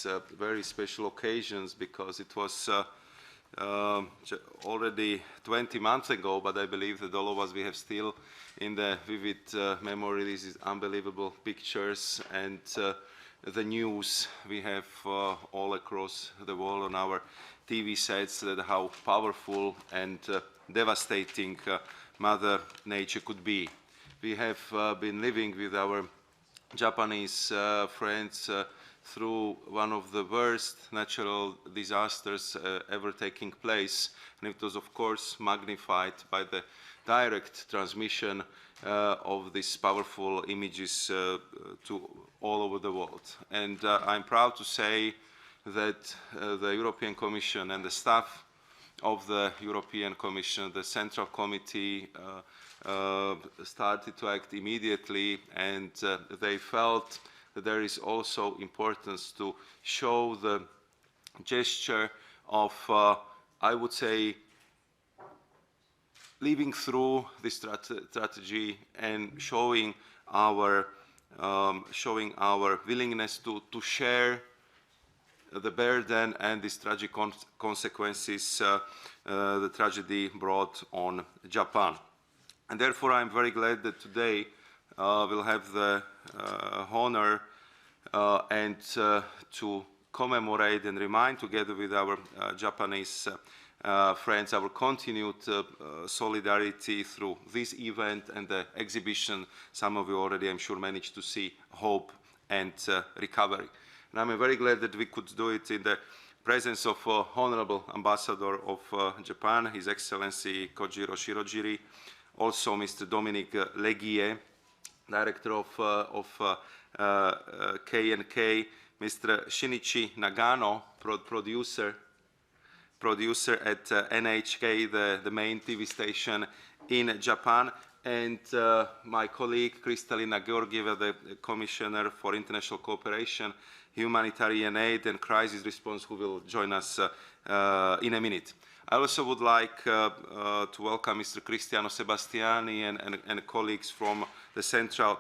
these very special occasions, because it was already 20 months ago, but I believe that all of us, we have still in the vivid memory these unbelievable pictures and the news we have all across the world on our TV sets, that how powerful and devastating Mother Nature could be. We have been living with our Japanese friends through one of the worst natural disasters ever taking place, and it was of course magnified by the direct transmission of these powerful images to all over the world. And I'm proud to say that the European Commission and the staff of the European Commission, the Central Committee, started to act immediately, and they felt that there is also importance to show the gesture of, I would say, living through this strategy and showing our willingness to share the burden and these tragic consequences the tragedy brought on Japan. And therefore, I'm very glad that today we'll have the honor and to commemorate and remind, together with our Japanese friends, our continued solidarity through this event and the exhibition. Some of you already, I'm sure, managed to see Hope and Recovery. And I'm very glad that we could do it in the presence of Honorable Ambassador of Japan, His Excellency Kojiro Shirojiri, also Mr. Dominic Leguier, Director of K&K, Mr. Shinichi Nagano, producer at NHK, the main TV station in Japan, and my colleague Kristalina Georgieva, the Commissioner for International Cooperation, Humanitarian Aid and Crisis Response, who will join us in a minute. I also would like to welcome Mr. Cristiano Sebastiani and colleagues from the Central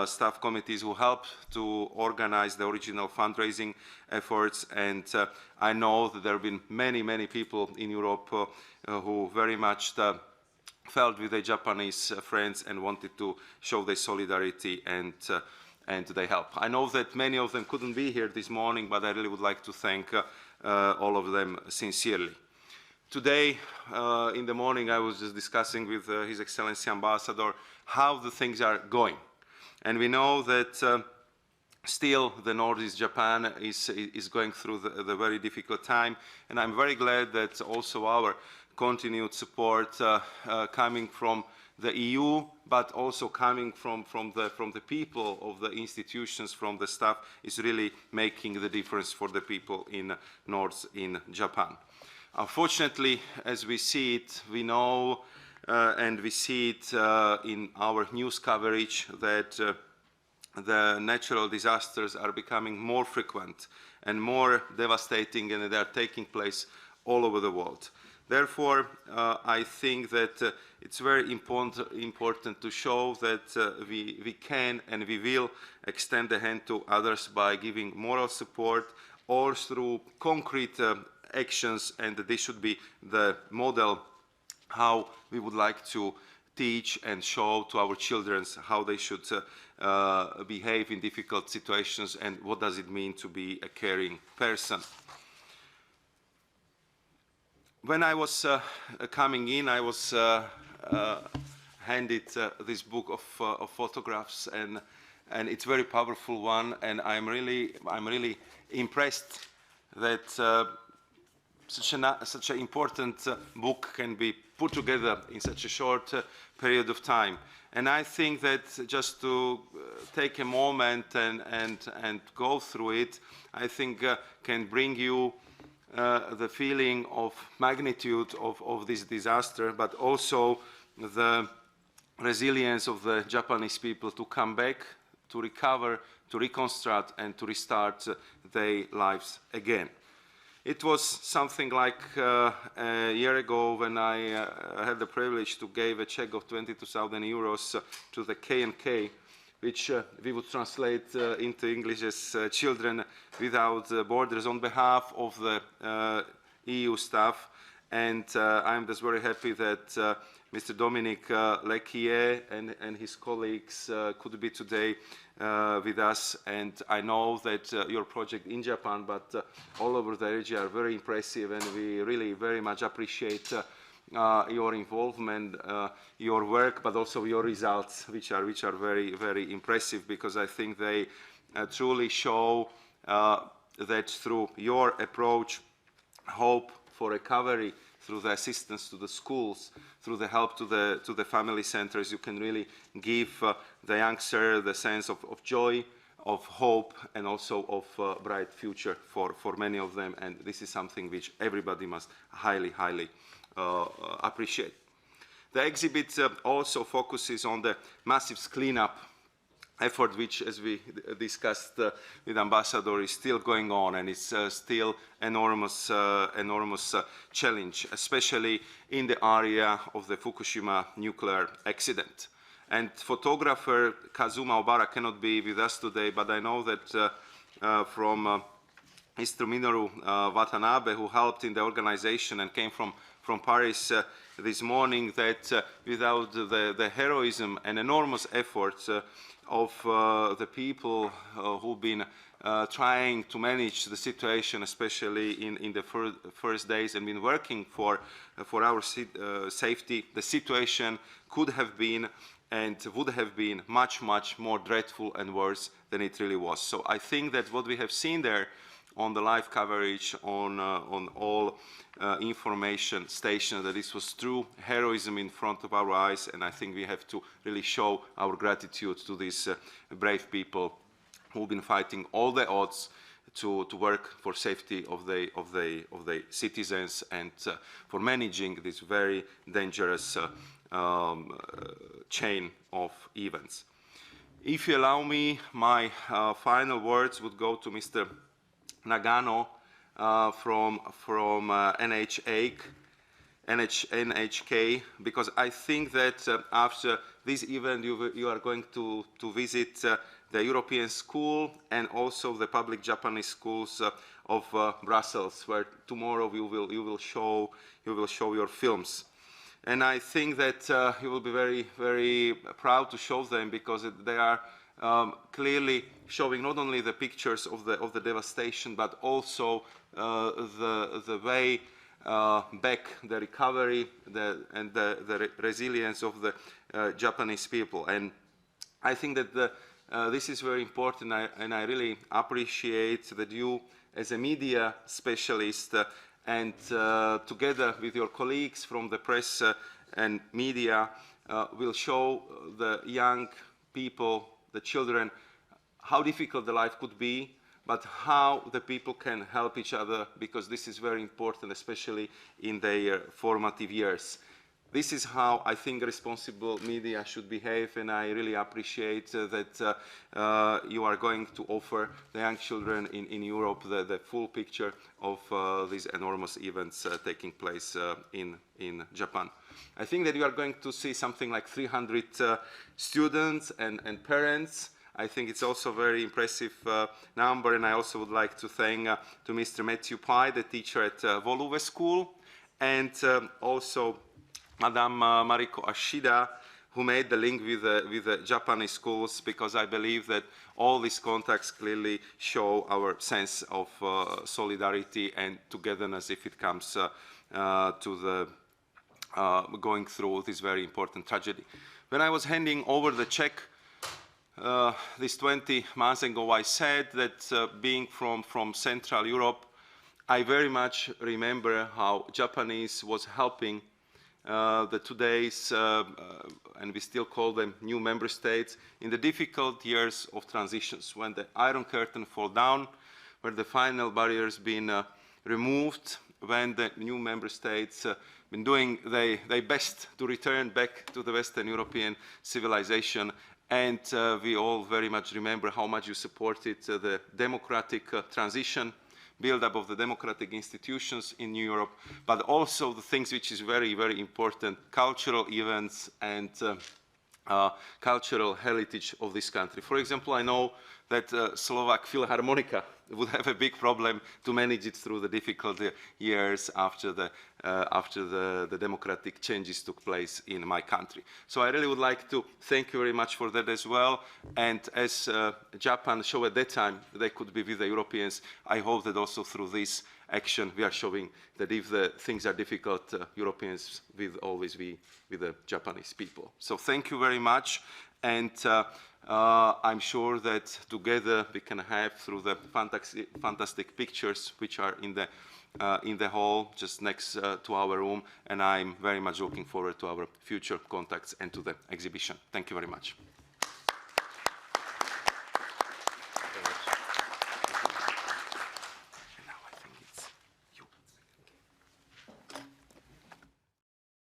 Staff Committees who helped to organize the original fundraising efforts. And I know that there have been many people in Europe who very much felt with their Japanese friends and wanted to show their solidarity and their help. I know that many of them couldn't be here this morning, but I really would like to thank all of them sincerely. Today, in the morning, I was just discussing with His Excellency Ambassador how the things are going. And we know that still the Northeast Japan is going through the very difficult time. And I'm very glad that also our continued support coming from the EU, but also coming from the people of the institutions, from the staff, is really making the difference for the people in North in Japan. Unfortunately, as we see it, we know and we see it in our news coverage that the natural disasters are becoming more frequent and more devastating, and they are taking place all over the world. Therefore, I think that it's very important to show that we can and we will extend the hand to others by giving moral support, or through concrete actions, and this should be the model how we would like to teach and show to our children how they should behave in difficult situations and what does it mean to be a caring person. When I was coming in, I was handed this book of photographs, and it's a very powerful one, and I'm really impressed that such an important book can be put together in such a short period of time. And I think that just to take a moment and go through it, I think can bring you the feeling of magnitude of this disaster, but also the resilience of the Japanese people to come back, to recover, to reconstruct, and to restart their lives again. It was something like a year ago when I had the privilege to give a check of 22,000 euros to the K&K which we would translate into English as Children Without Borders, on behalf of the EU staff. And I'm just very happy that Mr. Dominique Lequier and his colleagues could be today with us. And I know that your project in Japan, but all over the region, are very impressive, and we really very much appreciate your involvement, your work, but also your results, which are very, very impressive, because I think they truly show that through your approach, hope for recovery, through the assistance to the schools, through the help to the family centers, you can really give the youngster the sense of joy, of hope, and also of a bright future for many of them. And this is something which everybody must highly, highly appreciate. The exhibit also focuses on the massive cleanup effort, which, as we discussed with Ambassador, is still going on, and it's still enormous challenge, especially in the area of the Fukushima nuclear accident. And photographer Kazuma Obara cannot be with us today, but I know that from Mr. Minoru Watanabe, who helped in the organization and came from Paris this morning, that without the heroism and enormous efforts of the people who've been trying to manage the situation, especially in the first days, and been working for our safety, the situation could have been and would have been much, much more dreadful and worse than it really was. So I think that what we have seen there on the live coverage, on all information stations, that this was true heroism in front of our eyes, and I think we have to really show our gratitude to these brave people who've been fighting all the odds to work for safety of the citizens, and for managing this very dangerous chain of events. If you allow me, my final words would go to Mr. Nagano from NHK, because I think that after this event you are going to visit the European school and also the public Japanese schools of Brussels, where tomorrow you will show your films. And I think that you will be very, very proud to show them, because they are clearly showing not only the pictures of the devastation, but also the way back, the recovery, and the resilience of the Japanese people. And I think that this is very important, and I really appreciate that you, as a media specialist, and together with your colleagues from the press and media, will show the young people, the children, how difficult the life could be, but how the people can help each other, because this is very important, especially in their formative years. This is how I think responsible media should behave, and I really appreciate that you are going to offer the young children in Europe the full picture of these enormous events taking place in Japan. I think that you are going to see something like 300 students and parents. I think it's also a very impressive number, and I also would like to thank to Mr. Matthew Pye, the teacher at Woluwe School, and also Madame Mariko Ashida, who made the link with the Japanese schools, because I believe that all these contacts clearly show our sense of solidarity and togetherness if it comes to the going through this very important tragedy. When I was handing over the check this 20 months ago, I said that being from Central Europe, I very much remember how Japanese was helping the today's, and we still call them new member states, in the difficult years of transitions, when the Iron Curtain fell down, where the final barriers been removed, when the new member states been doing their best to return back to the Western European civilization. And we all very much remember how much you supported the democratic transition, build-up of the democratic institutions in Europe, but also the things which is very, very important, cultural events and cultural heritage of this country. For example, I know that Slovak Philharmonica would have a big problem to manage it through the difficult years after the democratic changes took place in my country. So I really would like to thank you very much for that as well. And as Japan showed at that time they could be with the Europeans, I hope that also through this action we are showing that if the things are difficult, Europeans will always be with the Japanese people. So thank you very much. And I'm sure that together we can have, through the fantastic pictures which are in the hall just next to our room, and I'm very much looking forward to our future contacts and to the exhibition. Thank you very much.